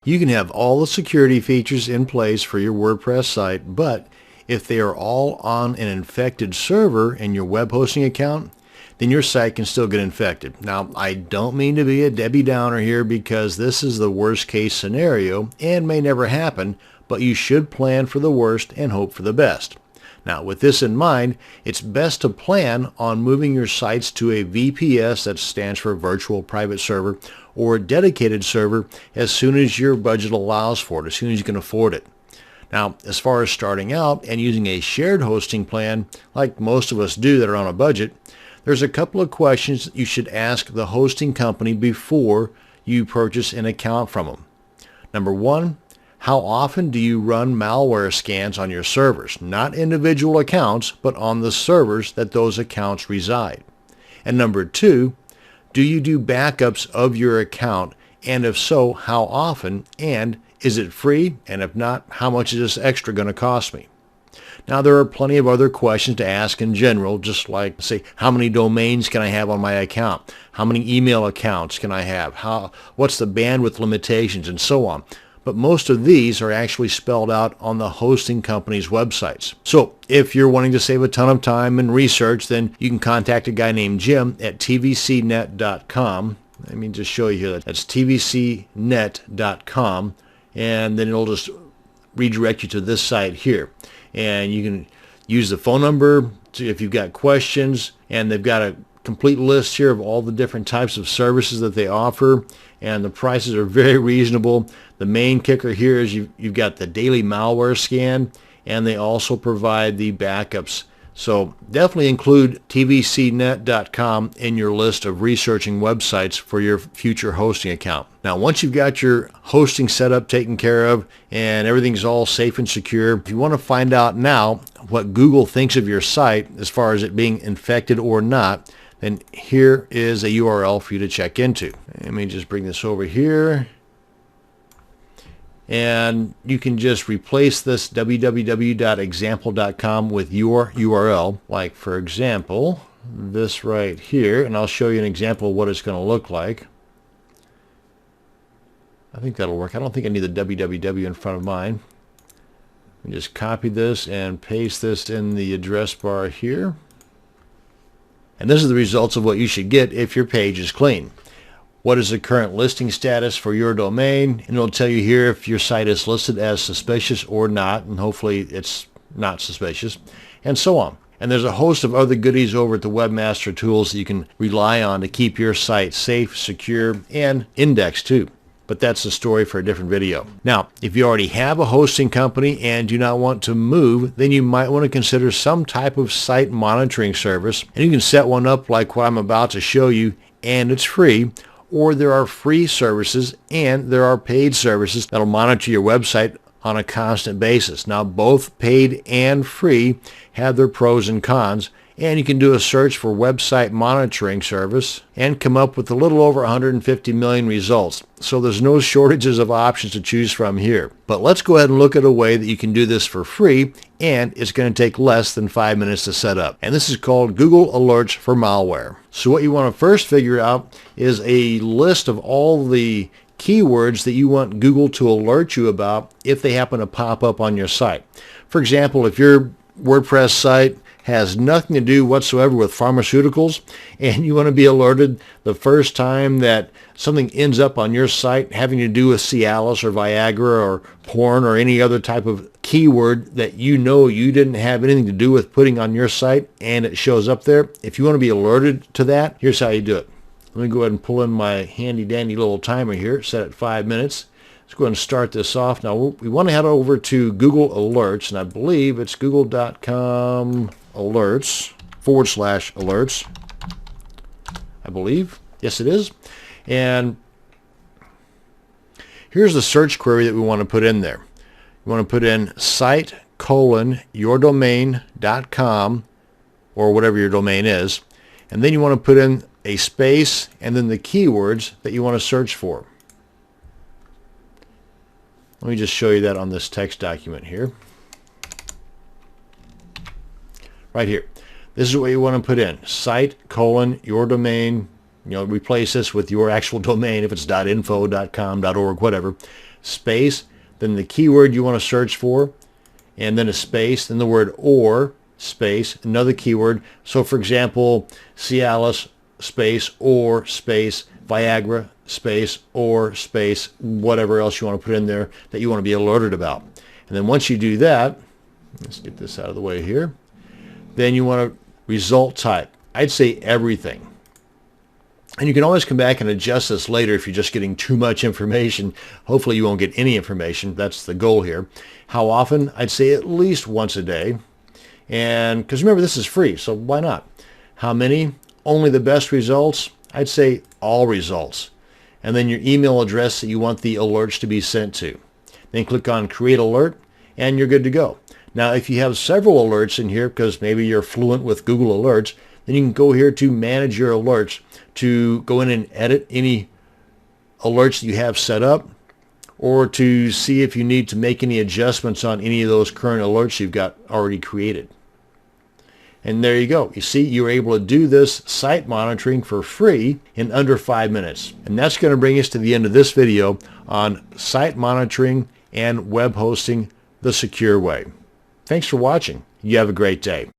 You can have all the security features in place for your WordPress site, but if they are all on an infected server in your web hosting account, then your site can still get infected. Now, I don't mean to be a Debbie Downer here because this is the worst case scenario and may never happen, but you should plan for the worst and hope for the best. Now, with this in mind, it's best to plan on moving your sites to a VPS, that stands for Virtual Private Server, or a dedicated server as soon as your budget allows for it, as soon as you can afford it. Now, as far as starting out and using a shared hosting plan, like most of us do that are on a budget, there's a couple of questions that you should ask the hosting company before you purchase an account from them. Number one, how often do you run malware scans on your servers? Not individual accounts, but on the servers that those accounts reside. And number two, do you do backups of your account? And if so, how often? And is it free? And if not, how much is this extra going to cost me? Now, there are plenty of other questions to ask in general, just like, say, how many domains can I have on my account? How many email accounts can I have? What's the bandwidth limitations, and so on. But most of these are actually spelled out on the hosting company's websites. So if you're wanting to save a ton of time and research, then you can contact a guy named Jim at tvcnet.com. Let me just show you here. That's tvcnet.com, and then it'll just redirect you to this site here. And you can use the phone number if you've got questions, and they've got a complete list here of all the different types of services that they offer, and the prices are very reasonable. The main kicker here is you've got the daily malware scan, and they also provide the backups. So definitely include tvcnet.com in your list of researching websites for your future hosting account. Now, once you've got your hosting setup taken care of and everything's all safe and secure, if you want to find out now what Google thinks of your site as far as it being infected or not, then here is a URL for you to check into. Let me just bring this over here. And you can just replace this www.example.com with your URL, like, for example, this right here. And I'll show you an example of what it's going to look like. I think that'll work. I don't think I need the www in front of mine. Let me just copy this and paste this in the address bar here. And this is the results of what you should get if your page is clean. What is the current listing status for your domain? And it'll tell you here if your site is listed as suspicious or not, and hopefully it's not suspicious, and so on. And there's a host of other goodies over at the Webmaster Tools that you can rely on to keep your site safe, secure, and indexed too. But that's a story for a different video. Now, if you already have a hosting company and do not want to move, then you might want to consider some type of site monitoring service. And you can set one up like what I'm about to show you, and it's free. Or there are free services and there are paid services that'll monitor your website on a constant basis. Now, both paid and free have their pros and cons, and you can do a search for website monitoring service and come up with a little over 150 million results. So there's no shortages of options to choose from here. But let's go ahead and look at a way that you can do this for free, and it's going to take less than 5 minutes to set up. And this is called Google Alerts for Malware. So what you want to first figure out is a list of all the keywords that you want Google to alert you about if they happen to pop up on your site. For example, if your WordPress site has nothing to do whatsoever with pharmaceuticals, and you want to be alerted the first time that something ends up on your site having to do with Cialis or Viagra or porn or any other type of keyword that you know you didn't have anything to do with putting on your site, and it shows up there. If you want to be alerted to that, here's how you do it. Let me go ahead and pull in my handy dandy little timer here, set at 5 minutes. Let's go ahead and start this off. Now, we want to head over to Google Alerts, and I believe it's google.com alerts /alerts, I believe. Yes, it is. And here's the search query that we want to put in there. You want to put in site:/yourdomain.com, or whatever your domain is, and then you want to put in a space and then the keywords that you want to search for. Let me just show you that on this text document here. Right here. This is what you want to put in. site:/yourdomain. Replace this with your actual domain if it's .info, .com, .org, whatever. space, then the keyword you want to search for, and then a space, then the word or, space, another keyword. So for example, Cialis, space, or, space, Viagra, space, or, space, whatever else you want to put in there that you want to be alerted about. And then once you do that, let's get this out of the way here, then you want to result type. I'd say everything. And you can always come back and adjust this later if you're just getting too much information. Hopefully you won't get any information. That's the goal here. How often? I'd say at least once a day. And because remember, this is free, so why not? How many? Only the best results? I'd say all results. And then your email address that you want the alerts to be sent to. Then click on Create Alert, and you're good to go. Now, if you have several alerts in here, because maybe you're fluent with Google Alerts, then you can go here to Manage Your Alerts to go in and edit any alerts that you have set up, or to see if you need to make any adjustments on any of those current alerts you've got already created. And there you go. You see, you were able to do this site monitoring for free in under 5 minutes. And that's going to bring us to the end of this video on site monitoring and web hosting the secure way. Thanks for watching. You have a great day.